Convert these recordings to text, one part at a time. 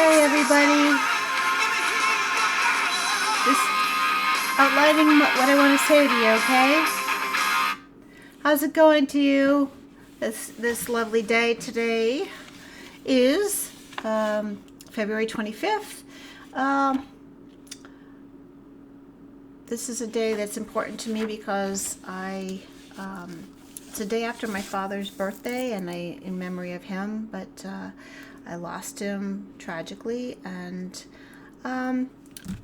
Hey everybody, just outlining what I want to say to you, okay? How's it going to you this lovely day? Today is February 25th. This is a day that's important to me because it's a day after my father's birthday, and in memory of him, but I lost him tragically, and I'm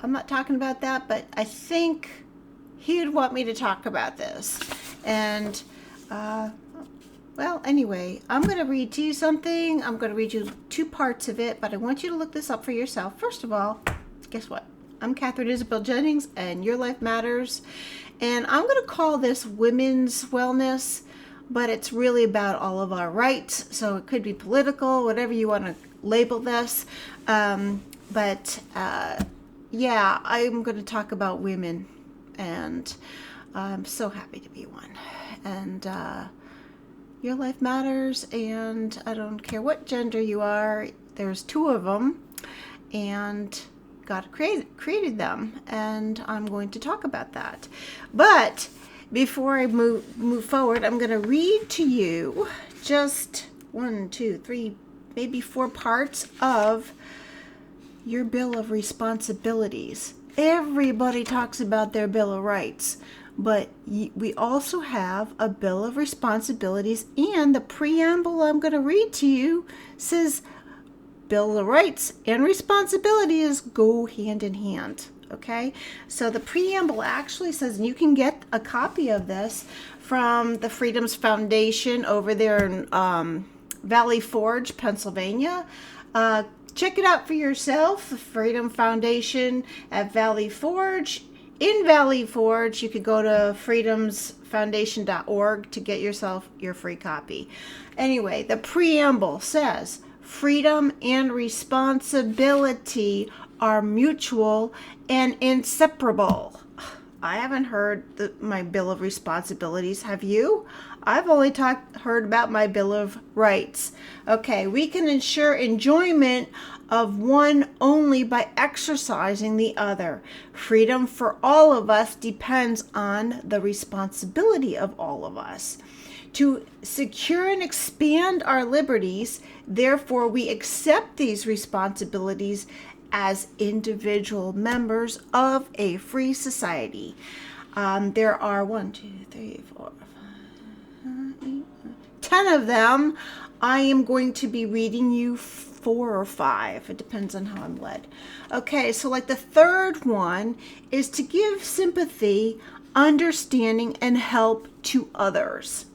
not talking about that, but I think he would want me to talk about this. And well, anyway, I'm going to read to you something. I'm going to read you two parts of it, but I want you to look this up for yourself. First of all, guess what? I'm Catherine Isabel Jennings, and Your Life Matters. And I'm going to call this Women's Wellness, but it's really about all of our rights. So it could be political, whatever you want to label this. Yeah, I'm going to talk about women, and I'm so happy to be one. And your life matters, and I don't care what gender you are. There's two of them, and God created them, and I'm going to talk about that. But before I move forward, I'm going to read to you just 1, 2, 3, maybe 4 parts of your Bill of Responsibilities. Everybody talks about their Bill of Rights, but we also have a Bill of Responsibilities, and the preamble I'm going to read to you says Bill of Rights and responsibilities go hand in hand. Okay, so the preamble actually says, and you can get a copy of this from the Freedoms Foundation over there in Valley Forge, Pennsylvania. Check it out for yourself, the Freedom Foundation at Valley Forge. In Valley Forge, you could go to freedomsfoundation.org to get yourself your free copy. Anyway, the preamble says, freedom and responsibility are mutual and inseparable. I haven't heard my Bill of Responsibilities. Have you? I've only heard about my Bill of Rights. Okay, we can ensure enjoyment of one only by exercising the other. Freedom for all of us depends on the responsibility of all of us. To secure and expand our liberties, therefore, we accept these responsibilities as individual members of a free society. There are 1, 2, 3, 4, 5, 8, 10 of them. I am going to be reading you 4 or 5. It depends on how I'm led. Okay, so like the third one is to give sympathy, understanding, and help to others,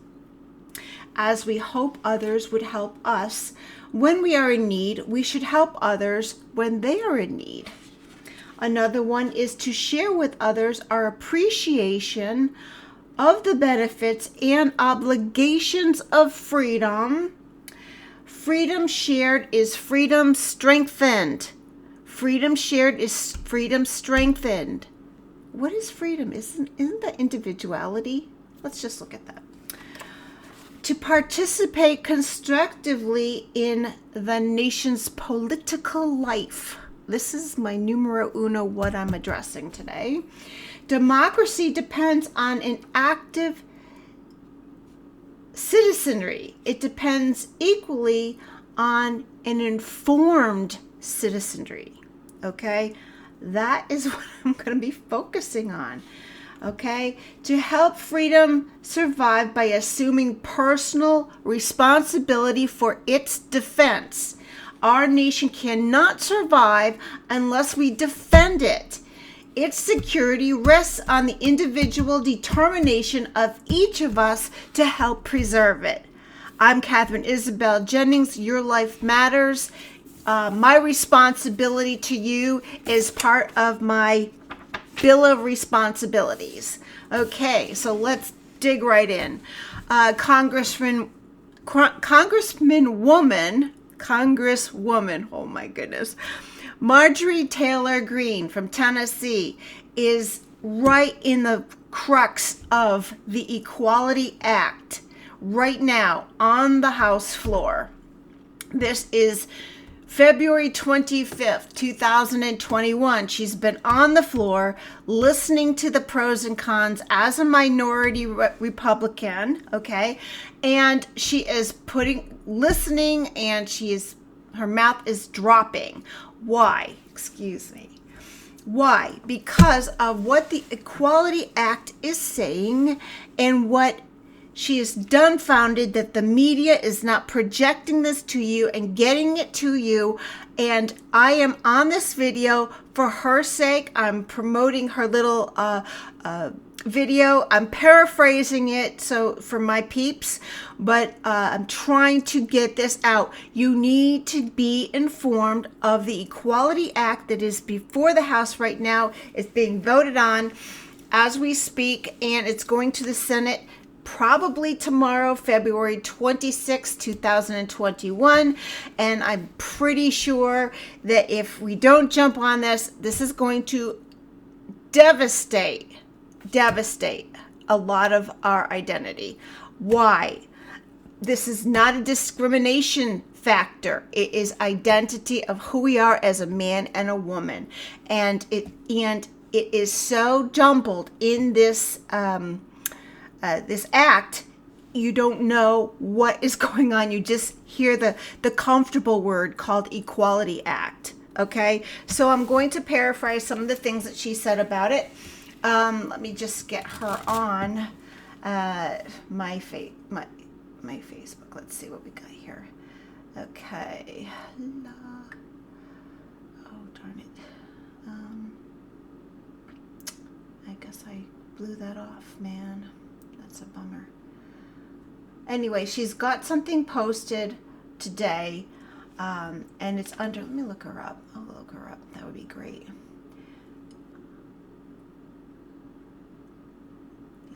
as we hope others would help us. When we are in need, we should help others when they are in need. Another one is to share with others our appreciation of the benefits and obligations of freedom. Freedom shared is freedom strengthened. Freedom shared is freedom strengthened. What is freedom? Isn't that individuality? Let's just look at that. To participate constructively in the nation's political life. This is my numero uno, what I'm addressing today. Democracy depends on an active citizenry. It depends equally on an informed citizenry. Okay? That is what I'm going to be focusing on. Okay, to help freedom survive by assuming personal responsibility for its defense. Our nation cannot survive unless we defend it. Its security rests on the individual determination of each of us to help preserve it. I'm Catherine Isabel Jennings. Your Life Matters. My responsibility to you is part of my Bill of Responsibilities. Okay, so let's dig right in. Congresswoman, oh my goodness, Marjorie Taylor Greene from Tennessee is right in the crux of the Equality Act right now on the House floor. This is February 25th, 2021. She's been on the floor listening to the pros and cons as a minority Republican, okay? And she is listening, and her mouth is dropping. Why? Excuse me. Why? Because of what the Equality Act is saying and what she is dumbfounded that the media is not projecting this to you and getting it to you. And I am on this video for her sake. I'm promoting her little video. I'm paraphrasing it so for my peeps, but I'm trying to get this out. You need to be informed of the Equality Act that is before the House right now. It's being voted on as we speak, and it's going to the Senate probably tomorrow, February 26, 2021. And I'm pretty sure that if we don't jump on this, this is going to devastate a lot of our identity. Why? This is not a discrimination factor. It is identity of who we are as a man and a woman. And it is so jumbled in this this act, you don't know what is going on. You just hear the comfortable word called Equality Act. Okay, so I'm going to paraphrase some of the things that she said about it. Let me just get her on my Facebook. Let's see what we got here. Okay. Oh, darn it. I guess I blew that off, man. That's a bummer. Anyway, she's got something posted today, and it's under, let me look her up. I'll look her up. That would be great.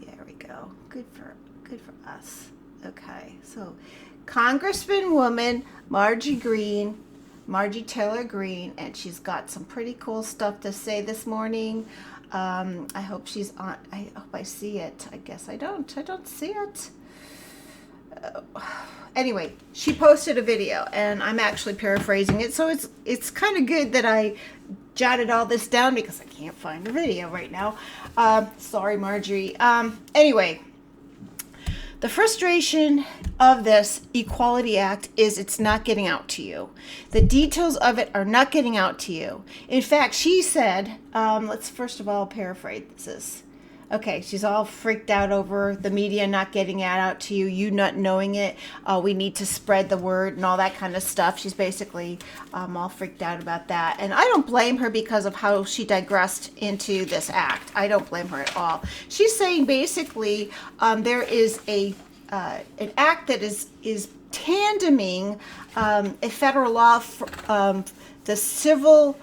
There we go. Good for us. Okay, so Congresswoman Margie Taylor Greene, and she's got some pretty cool stuff to say this morning. I hope she's on. I hope I see it. I guess I don't see it. Anyway, she posted a video, and I'm actually paraphrasing it. So it's kind of good that I jotted all this down because I can't find the video right now. Sorry, Marjorie. Anyway, the frustration of this Equality Act is it's not getting out to you. The details of it are not getting out to you. In fact, she said, let's first of all paraphrase this. Okay, she's all freaked out over the media not getting it out to you, you not knowing it. We need to spread the word and all that kind of stuff. She's basically all freaked out about that. And I don't blame her because of how she digressed into this act. I don't blame her at all. She's saying basically there is an act that is tandeming a federal law for the Civil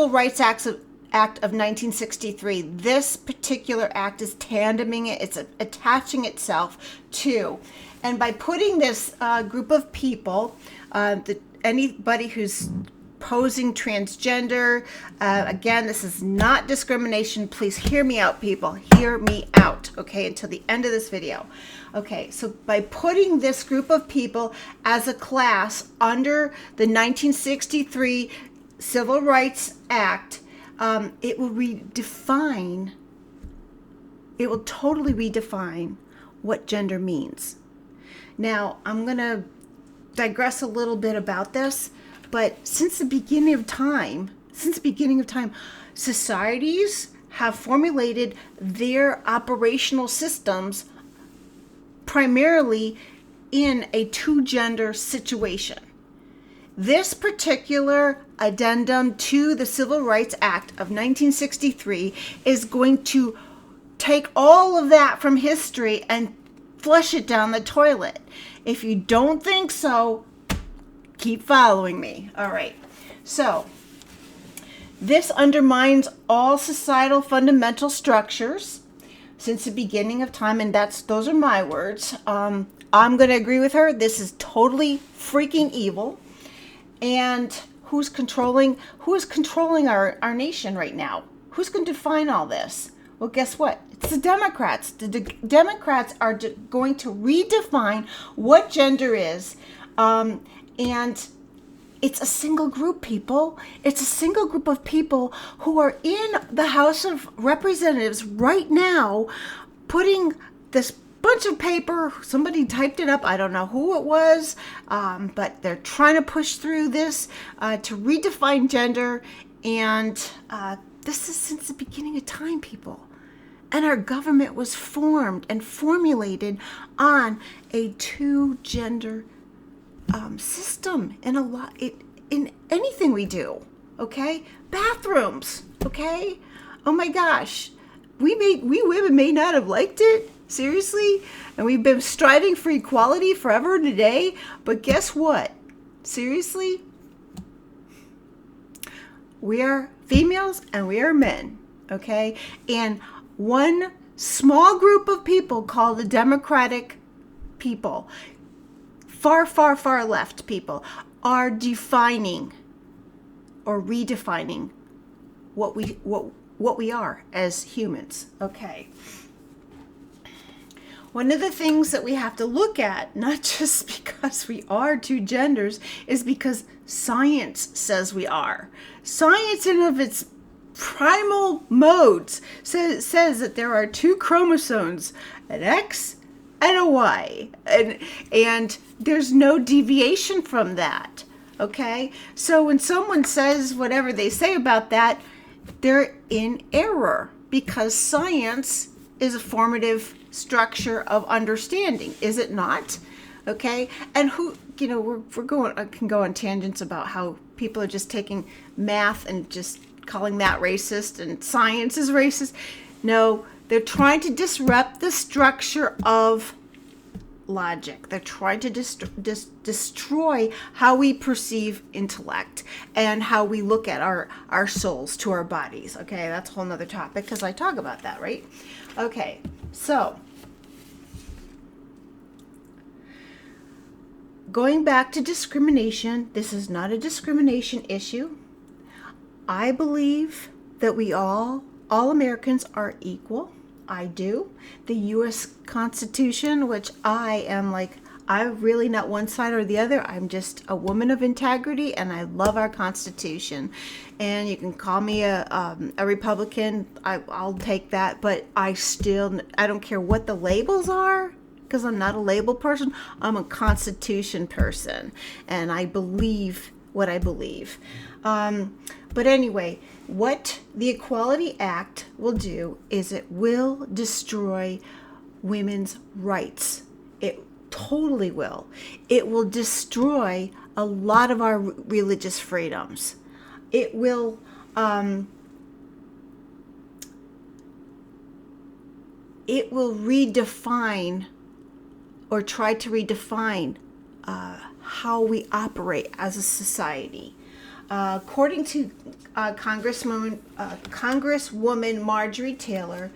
Rights Act of 1963. This particular act is tandeming it. It's attaching itself to. And by putting this group of people, anybody who's posing transgender, again, this is not discrimination. Please hear me out, people. Hear me out, okay, until the end of this video. Okay, so by putting this group of people as a class under the 1963 Civil Rights Act, it will totally redefine what gender means. Now, I'm going to digress a little bit about this, but since the beginning of time, societies have formulated their operational systems primarily in a two-gender situation. This particular addendum to the Civil Rights Act of 1963 is going to take all of that from history and flush it down the toilet. If you don't think so, keep following me. All right. So, this undermines all societal fundamental structures since the beginning of time, and those are my words. I'm going to agree with her. This is totally freaking evil. And who is controlling our nation right now? Who's going to define all this? Well, guess what? It's the Democrats. The Democrats are going to redefine what gender is, and it's a single group, people. It's a single group of people who are in the House of Representatives right now putting this bunch of paper, somebody typed it up, I don't know who it was, but they're trying to push through this to redefine gender, and this is since the beginning of time, people. And our government was formed and formulated on a two-gender system in anything we do, okay? Bathrooms, okay? Oh my gosh, we women may not have liked it, seriously, and we've been striving for equality forever and a day, but guess what? Seriously, we are females and we are men, okay? And one small group of people called the Democratic people, far, far, far left people, are defining or redefining what we are as humans, okay? One of the things that we have to look at, not just because we are two genders, is because science says we are. Science in of its primal modes says that there are two chromosomes, an X and a Y, and there's no deviation from that, okay? So when someone says whatever they say about that, they're in error, because science is a formative structure of understanding, is it not? Okay, and I can go on tangents about how people are just taking math and just calling that racist and science is racist. No, they're trying to disrupt the structure of logic. They're trying to destroy how we perceive intellect and how we look at our souls to our bodies. Okay, that's a whole nother topic because I talk about that, right? Okay, so going back to discrimination, this is not a discrimination issue. I believe that we all Americans are equal. I do. The U.S. Constitution, which I'm really not one side or the other. I'm just a woman of integrity, and I love our Constitution. And you can call me a Republican. I'll take that, but I don't care what the labels are, because I'm not a label person. I'm a Constitution person, and I believe what I believe. But anyway, what the Equality Act will do is it will destroy women's rights. It totally will. It will destroy a lot of our religious freedoms. It will redefine or try to redefine how we operate as a society. According to Congresswoman Marjorie Taylor,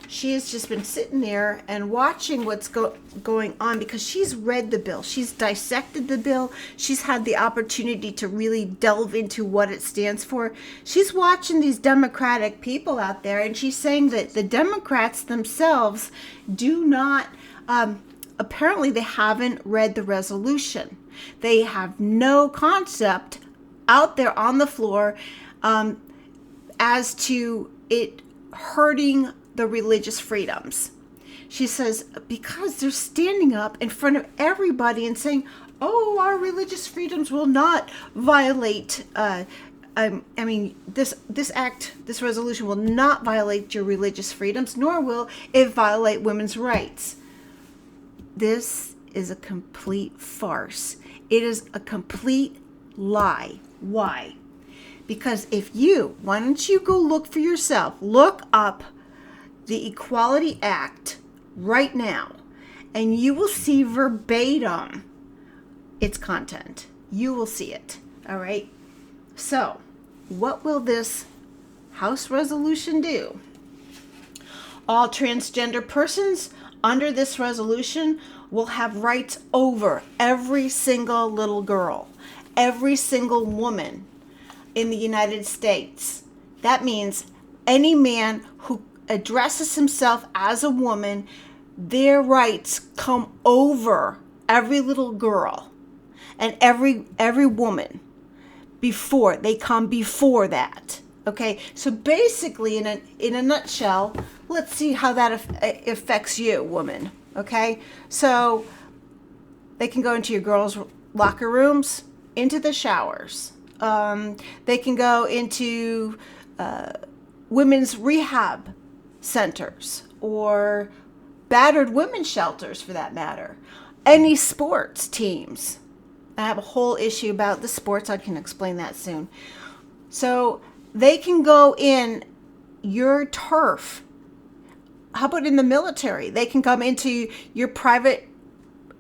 she has just been sitting there and watching what's going on, because she's read the bill. She's dissected the bill. She's had the opportunity to really delve into what it stands for. She's watching these Democratic people out there, and she's saying that the Democrats themselves do not, apparently they haven't read the resolution. They have no concept out there on the floor as to it hurting the religious freedoms. She says, because they're standing up in front of everybody and saying, oh, our religious freedoms will not violate, this resolution will not violate your religious freedoms, nor will it violate women's rights. This is a complete farce. It is a complete lie. Why? Because why don't you go look for yourself? Look up the Equality Act right now, and you will see verbatim its content. You will see it. All right. So, what will this House resolution do? All transgender persons under this resolution will have rights over every single little girl, every single woman in the United States. That means any man who addresses himself as a woman, their rights come over every little girl. and every woman before they come before that. Okay, so basically, in a nutshell, let's see how that affects you, woman. Okay, so they can go into your girls' locker rooms, into the showers. They can go into women's rehab centers or battered women's shelters, for that matter. Any sports teams. I have a whole issue about the sports. I can explain that soon. So they can go in your turf. How about in the military? They can come into your private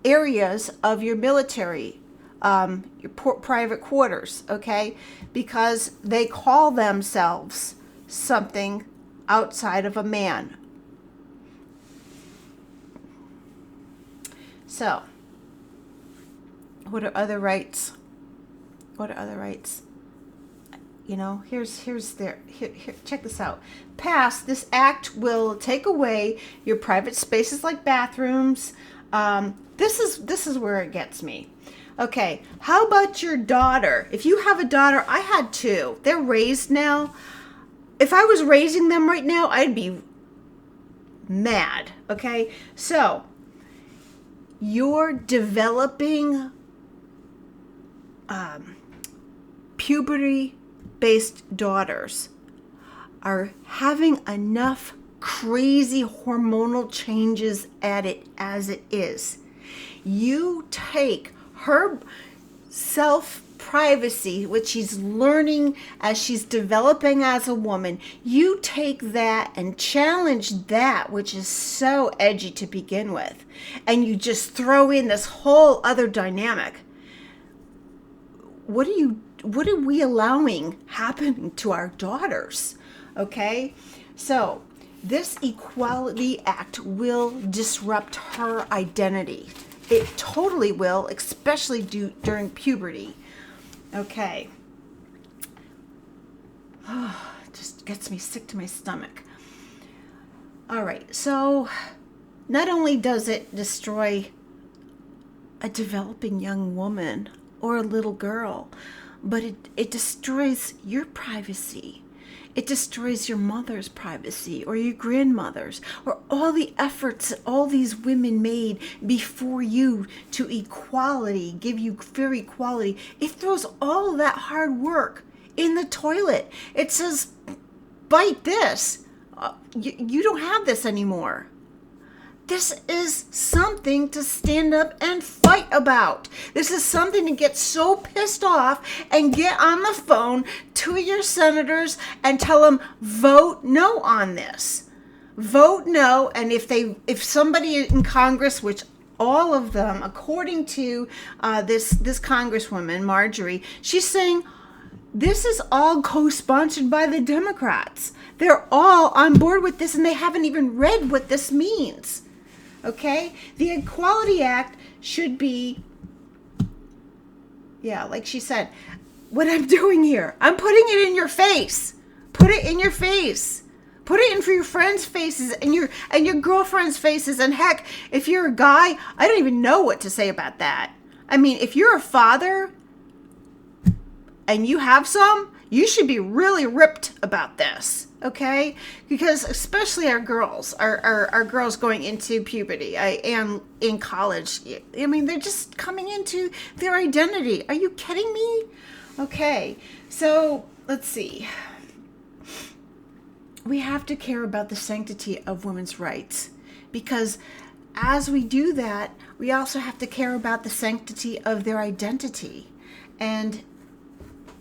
areas of your military, your private quarters, okay? Because they call themselves something outside of a man. So, what are other rights? What are other rights? You know, here's here, check this out. Passed, this act will take away your private spaces like bathrooms. This is where it gets me. Okay, how about your daughter? If you have a daughter, I had two. They're raised now. If I was raising them right now, I'd be mad. Okay, so you're developing puberty-based daughters are having enough crazy hormonal changes at it as it is. You take her self-privacy, which she's learning as she's developing as a woman, you take that and challenge that, which is so edgy to begin with, and you just throw in this whole other dynamic. What are we allowing happening to our daughters? Okay, so this Equality Act will disrupt her identity. It totally will, especially during puberty. Okay. It just gets me sick to my stomach. All right, so not only does it destroy a developing young woman or a little girl, but it destroys your privacy. It destroys your mother's privacy or your grandmother's or all the efforts that all these women made before you to equality, give you fair equality. It throws all of that hard work in the toilet. It says, bite this. You don't have this anymore. This is something to stand up and fight about. This is something to get so pissed off and get on the phone to your senators and tell them, vote no on this. Vote no. And if somebody in Congress, which all of them, according to this Congresswoman, Marjorie, she's saying, this is all co-sponsored by the Democrats. They're all on board with this, and they haven't even read what this means. Okay? The Equality Act should be, like she said, what I'm doing here, I'm putting it in your face. Put it in your face. Put it in for your friends' faces and your girlfriend's faces. And heck, if you're a guy, I don't even know what to say about that. I mean, if you're a father and you have some, you should be really ripped about this, okay? Because especially our girls, our girls going into puberty and in college, I mean, they're just coming into their identity. Are you kidding me? Okay, so let's see. We have to care about the sanctity of women's rights, because as we do that, we also have to care about the sanctity of their identity. And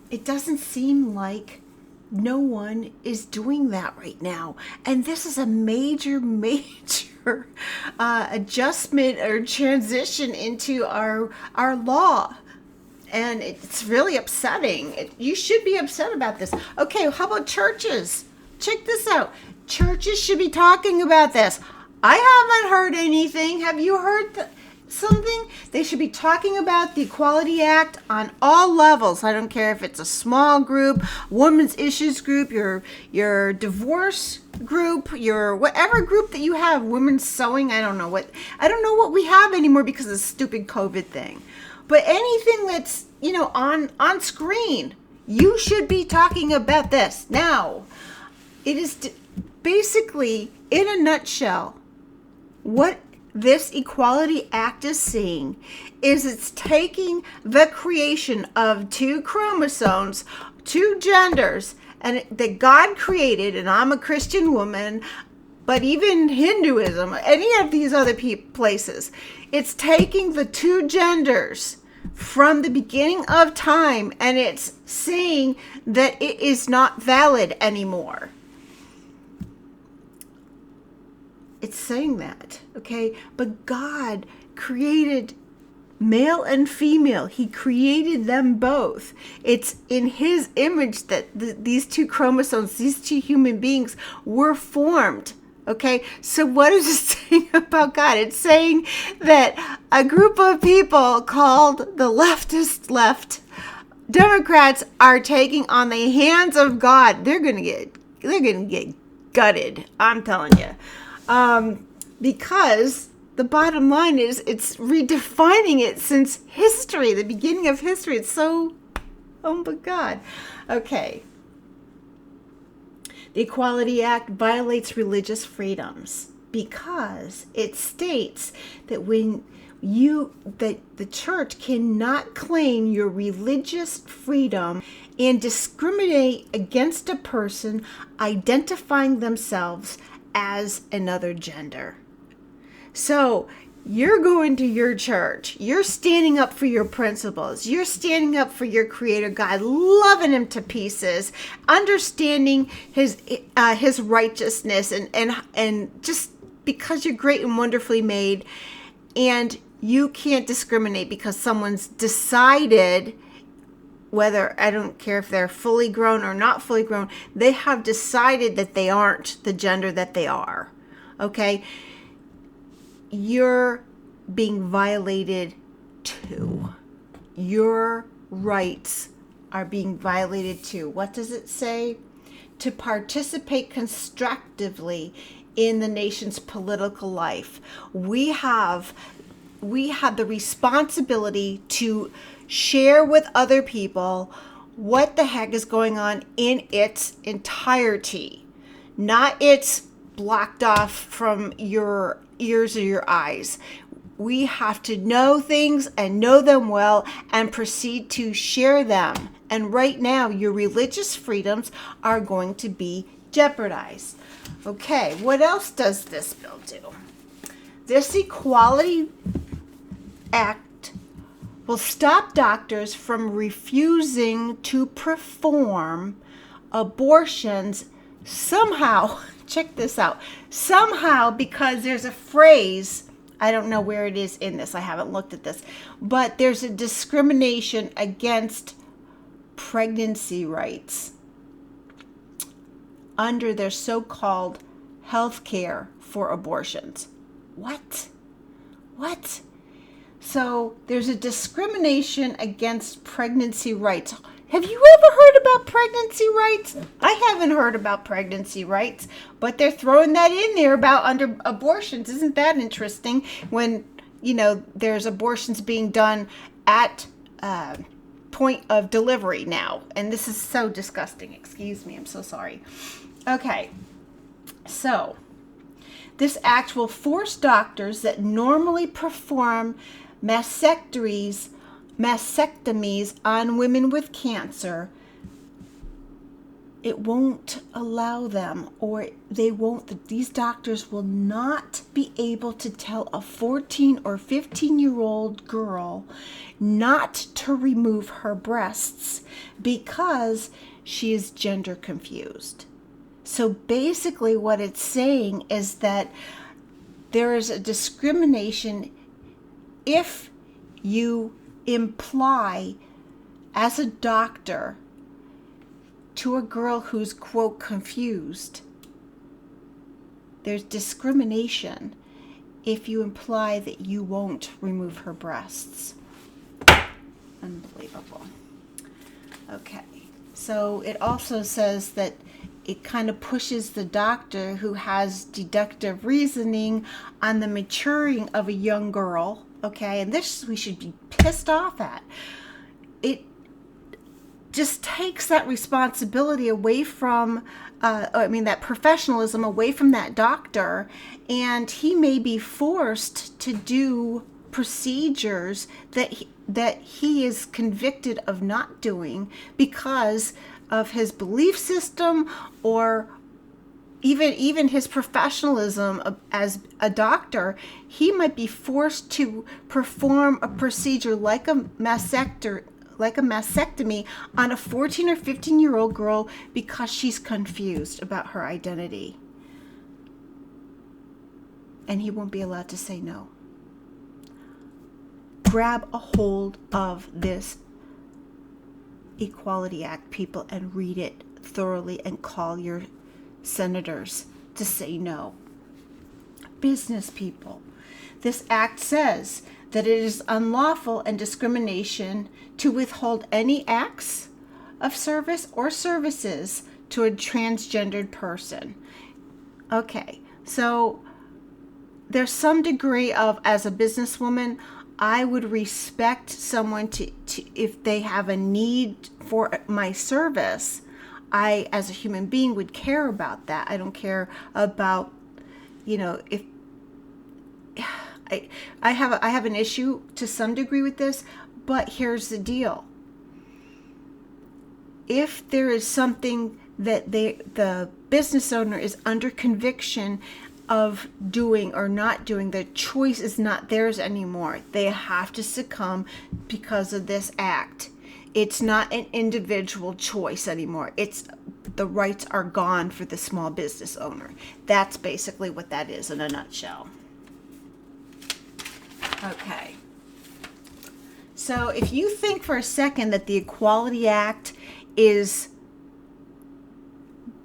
it doesn't seem like no one is doing that right now. And this is a major adjustment or transition into our law. And it's really upsetting. You should be upset about this. Okay, how about churches? Check this out. Churches should be talking about this. I haven't heard anything. Have you heard something? They should be talking about the Equality Act on all levels. I don't care if it's a small group, women's issues group, your divorce group, your whatever group that you have, women's sewing, I don't know what we have anymore because of the stupid COVID thing. But anything that's, on screen, you should be talking about this. Now, it is basically, in a nutshell, what this Equality Act is saying is it's taking the creation of two chromosomes, two genders, and that God created, and I'm a Christian woman, but even Hinduism, any of these other places, it's taking the two genders from the beginning of time, and it's saying that it is not valid anymore. It's saying that, okay? But God created male and female. He created them both. It's in his image that these two chromosomes, these two human beings were formed. Okay, so what is it saying about God? It's saying that a group of people called the leftist left, Democrats, are taking on the hands of God. They're gonna get gutted. I'm telling you, because the bottom line is it's redefining it since history, the beginning of history. It's so, oh my God. Okay. The Equality Act violates religious freedoms because it states that that the church cannot claim your religious freedom and discriminate against a person identifying themselves as another gender. So you're going to your church, you're standing up for your principles, you're standing up for your creator God, loving him to pieces, understanding his righteousness, and just because you're great and wonderfully made, and you can't discriminate because someone's decided, whether, I don't care if they're fully grown or not fully grown, they have decided that they aren't the gender that they are. Okay? You're being violated too. Your rights are being violated too. What does it say? To participate constructively in the nation's political life. We have the responsibility to share with other people what the heck is going on in its entirety, not its blocked off from your ears or your eyes. We have to know things and know them well and proceed to share them. And right now, your religious freedoms are going to be jeopardized. Okay, what else does this bill do? This Equality Act will stop doctors from refusing to perform abortions somehow. Check this out. Somehow, because there's a phrase, I don't know where it is in this, I haven't looked at this, but there's a discrimination against pregnancy rights under their so-called health care for abortions. What? So there's a discrimination against pregnancy rights. Have you ever heard about pregnancy rights? I haven't heard about pregnancy rights, but they're throwing that in there about under abortions. Isn't that interesting? When, there's abortions being done at point of delivery now. And this is so disgusting. Excuse me. I'm so sorry. Okay. So this act will force doctors that normally perform mastectomies on women with cancer. It won't allow them, or these doctors will not be able to tell a 14 or 15-year-old girl not to remove her breasts because she is gender confused. So basically what it's saying is that there is a discrimination if you imply as a doctor to a girl who's, quote, confused. There's discrimination if you imply that you won't remove her breasts. Unbelievable. Okay. So it also says that it kind of pushes the doctor who has deductive reasoning on the maturing of a young girl. Okay, and this we should be pissed off at. It just takes that responsibility away from, that professionalism away from that doctor, and he may be forced to do procedures that he is convicted of not doing because of his belief system, or even his professionalism as a doctor. He might be forced to perform a procedure like a mastectomy on a 14 or 15-year-old girl because she's confused about her identity. And he won't be allowed to say no. Grab a hold of this Equality Act, people, and read it thoroughly and call your senators to say no. Business people, this act says that it is unlawful and discrimination to withhold any acts of service or services to a transgendered person. Okay, so there's some degree of, as a businesswoman, I would respect someone to if they have a need for my service. I, as a human being, would care about that. I don't care about, if I have an issue to some degree with this, but here's the deal. If there is something that the business owner is under conviction of doing or not doing, the choice is not theirs anymore. They have to succumb because of this act. It's not an individual choice anymore. It's the rights are gone for the small business owner. That's basically what that is in a nutshell. Okay. So if you think for a second that the Equality Act is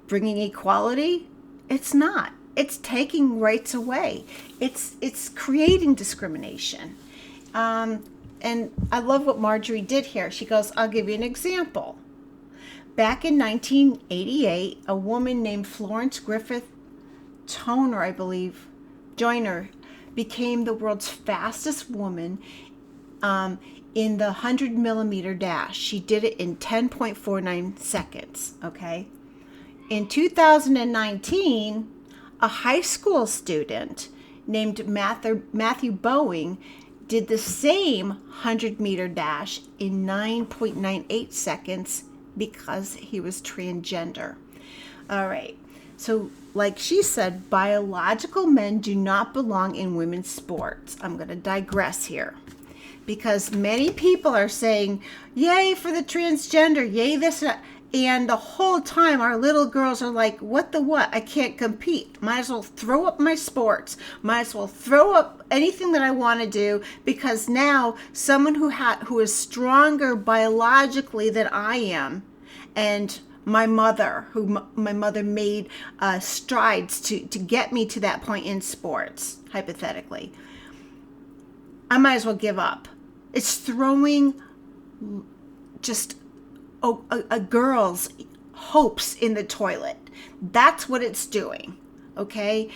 bringing equality, it's not. It's taking rights away. It's creating discrimination. And I love what Marjorie did here. She goes, I'll give you an example. Back in 1988, a woman named Florence Griffith Joyner became the world's fastest woman in the 100 millimeter dash. She did it in 10.49 seconds, okay? In 2019, a high school student named Matthew Boeing did the same 100-meter dash in 9.98 seconds because he was transgender. All right. So, like she said, biological men do not belong in women's sports. I'm going to digress here because many people are saying, yay for the transgender, yay this and that. And the whole time our little girls are like, what the what? I can't compete. Might as well throw up my sports. Might as well throw up anything that I want to do, because now someone who is stronger biologically than I am, and my mother made strides to get me to that point in sports, hypothetically, I might as well give up. It's throwing just a girl's hopes in the toilet. That's what it's doing, okay?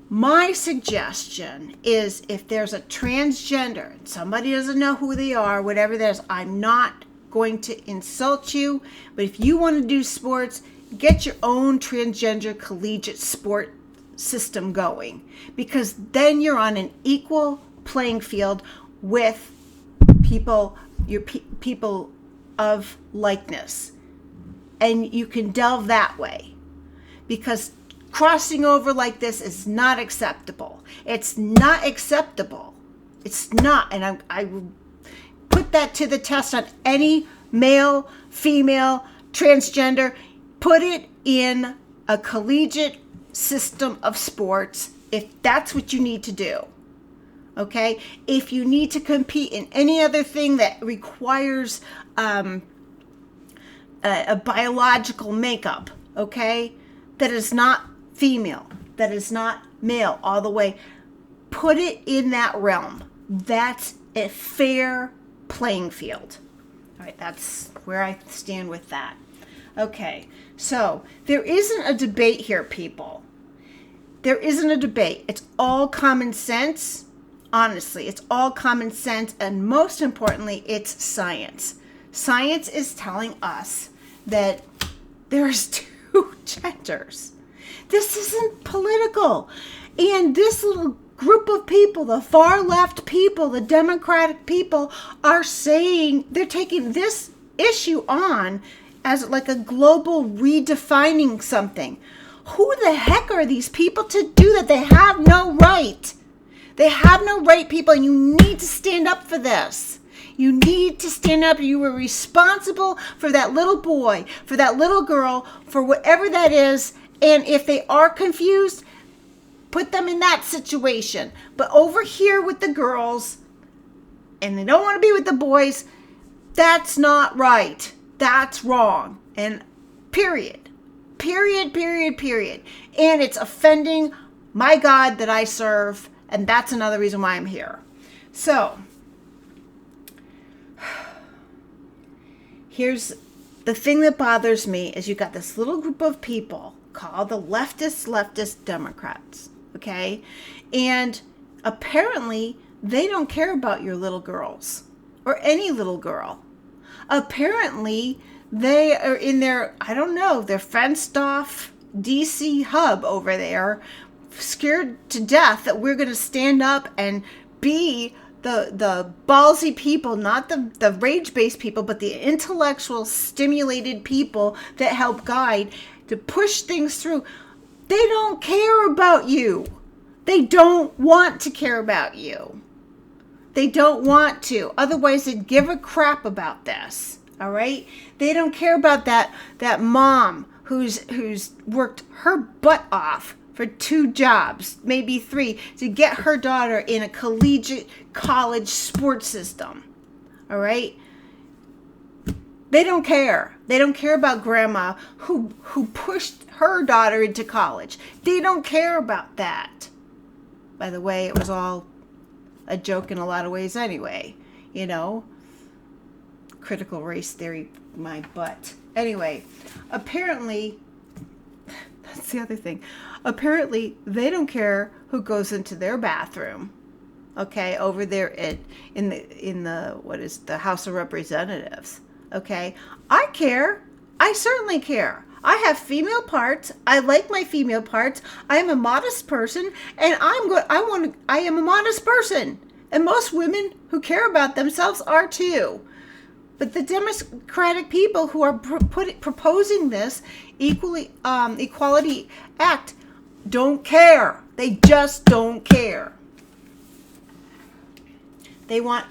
My suggestion is, if there's a transgender and somebody doesn't know who they are, whatever it is, I'm not going to insult you, but if you want to do sports, get your own transgender collegiate sport system going, because then you're on an equal playing field with people of likeness, and you can delve that way, because crossing over like this is not acceptable. It's not acceptable. It's not. And I will put that to the test on any male, female, transgender. Put it in a collegiate system of sports if that's what you need to do. Okay? If you need to compete in any other thing that requires a biological makeup, okay, that is not female, that is not male all the way, put it in that realm. That's a fair playing field. All right, that's where I stand with that. Okay, so there isn't a debate here, people. There isn't a debate. It's all common sense. Honestly, it's all common sense. And most importantly, it's science. Science is telling us that there's two genders. This isn't political. And this little group of people, the far left people, the Democratic people, are saying they're taking this issue on as like a global redefining something. Who the heck are these people to do that? They have no right. They have no right, people, and you need to stand up for this. You need to stand up. You were responsible for that little boy, for that little girl, for whatever that is. And if they are confused, put them in that situation. But over here with the girls, and they don't want to be with the boys, that's not right. That's wrong. And period. Period. And it's offending my God that I serve. And that's another reason why I'm here. So, here's the thing that bothers me is you got this little group of people called the leftist Democrats. Okay? And apparently they don't care about your little girls or any little girl. Apparently they are in their, I don't know, their fenced off DC hub over there, scared to death that we're going to stand up and be the ballsy people, not the rage-based people, but the intellectual, stimulated people that help guide to push things through. They don't care about you. They don't want to care about you. They don't want to. Otherwise, they'd give a crap about this. All right? They don't care about that mom who's worked her butt off for 2 jobs, maybe 3, to get her daughter in a collegiate college sports system. All right? They don't care. They don't care about grandma who pushed her daughter into college. They don't care about that. By the way, it was all a joke in a lot of ways anyway, you know. Critical race theory, my butt. Anyway, apparently, that's the other thing. Apparently, they don't care who goes into their bathroom. Okay, over there in the what is the House of Representatives. Okay, I care. I certainly care. I have female parts. I like my female parts. I am a modest person, and I am a modest person. And most women who care about themselves are too. But the Democratic people who are proposing this Equality Act don't care. They just don't care.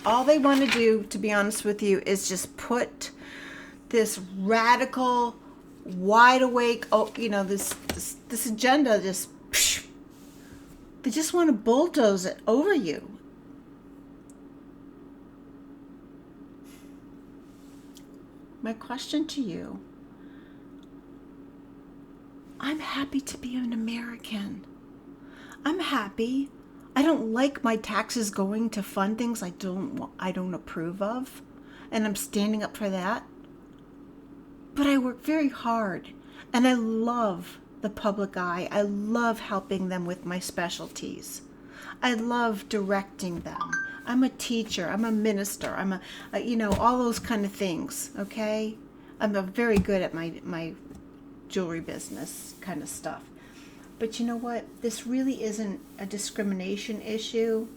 All they want to do, to be honest with you, is just put this radical, wide awake, this agenda, they just want to bulldoze it over you. My question to you, I'm happy to be an American. I'm happy. I don't like my taxes going to fund things I don't approve of, and I'm standing up for that. But I work very hard, and I love the public eye. I love helping them with my specialties. I love directing them. I'm a teacher. I'm a minister. I'm all those kind of things. Okay, I'm very good at my jewelry business kind of stuff. But you know what? This really isn't a discrimination issue.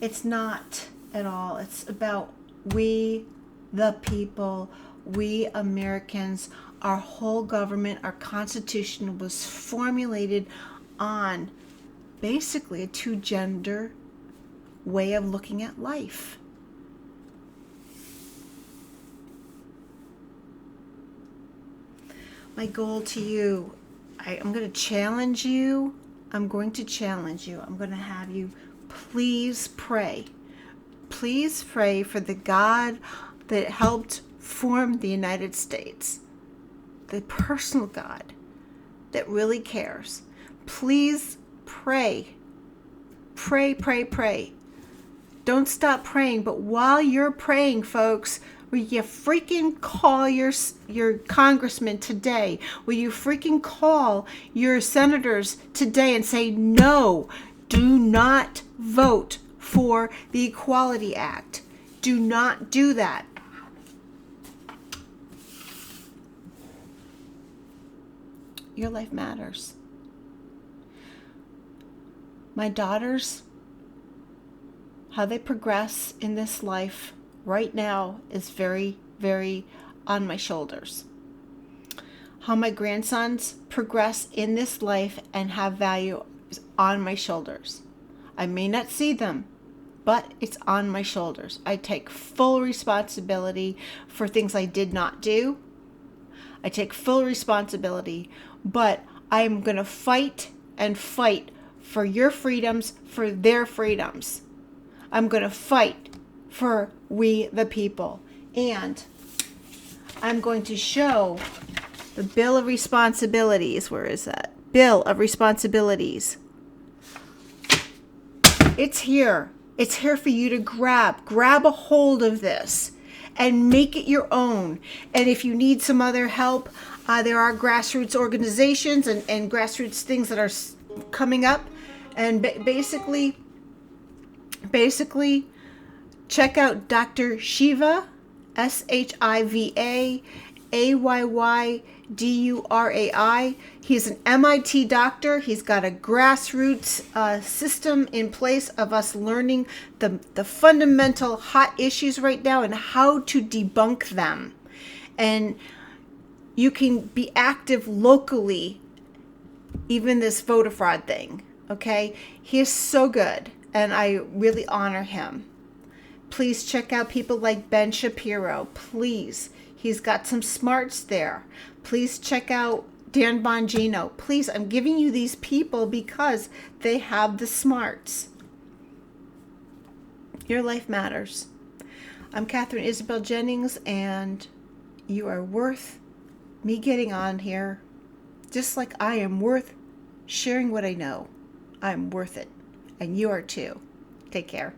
It's not at all. It's about we, the people, we Americans, our whole government, our Constitution was formulated on basically a 2-gender way of looking at life. My goal to you, I'm going to challenge you. I'm going to have you please pray. Please pray for the God that helped form the United States. The personal God that really cares. Please pray. Pray. Don't stop praying. But while you're praying, folks, Will you freaking call your congressman today? Will you freaking call your senators today and say, no, do not vote for the Equality Act. Do not do that. Your life matters. My daughters, how they progress in this life right now is very, very on my shoulders. How my grandsons progress in this life and have value is on my shoulders. I may not see them, but it's on my shoulders. I take full responsibility for things I did not do. I take full responsibility, but I'm going to fight and fight for your freedoms, for their freedoms. I'm going to fight for we the people. And I'm going to show the Bill of Responsibilities. Where is that? Bill of Responsibilities. It's here. It's here for you to grab. Grab a hold of this and make it your own. And if you need some other help, there are grassroots organizations and grassroots things that are coming up. And basically, check out Dr. Shiva, Shiva, He's an MIT doctor. He's got a grassroots system in place of us learning the fundamental hot issues right now and how to debunk them. And you can be active locally, even this voter fraud thing. Okay, he is so good, and I really honor him. Please check out people like Ben Shapiro. Please, he's got some smarts there. Please check out Dan Bongino. Please, I'm giving you these people because they have the smarts. Your life matters. I'm Catherine Isabel Jennings, and you are worth me getting on here, just like I am worth sharing what I know. I'm worth it, and you are too. Take care.